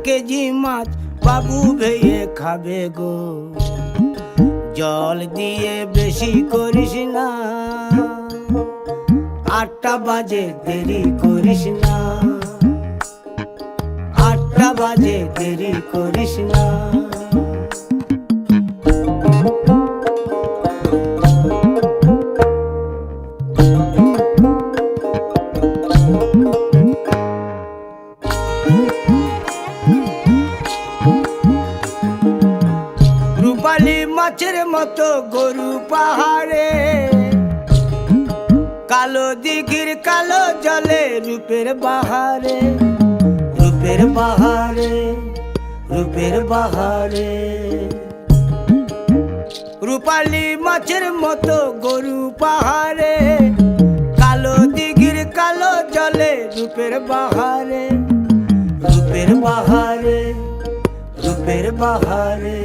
KG মাছ বাবু ভেয়ে খাবে গো। জল দিয়ে বেশি করিস না, 8টা বাজে দেরি করিস না, 8টা বাজে দেরি করিস না। রূপালী মাছের মতো গরু পাহাড়ে, কালো দিঘির কালো জলে রূপের বাহারে, রূপের বাহারে, রূপের বাহারে। রূপালী মাছের মতো গরু পাহাড়ে, কালো দিঘির কালো জলে রূপের বাহারে, রূপের বাহারে, রূপের বাহারে।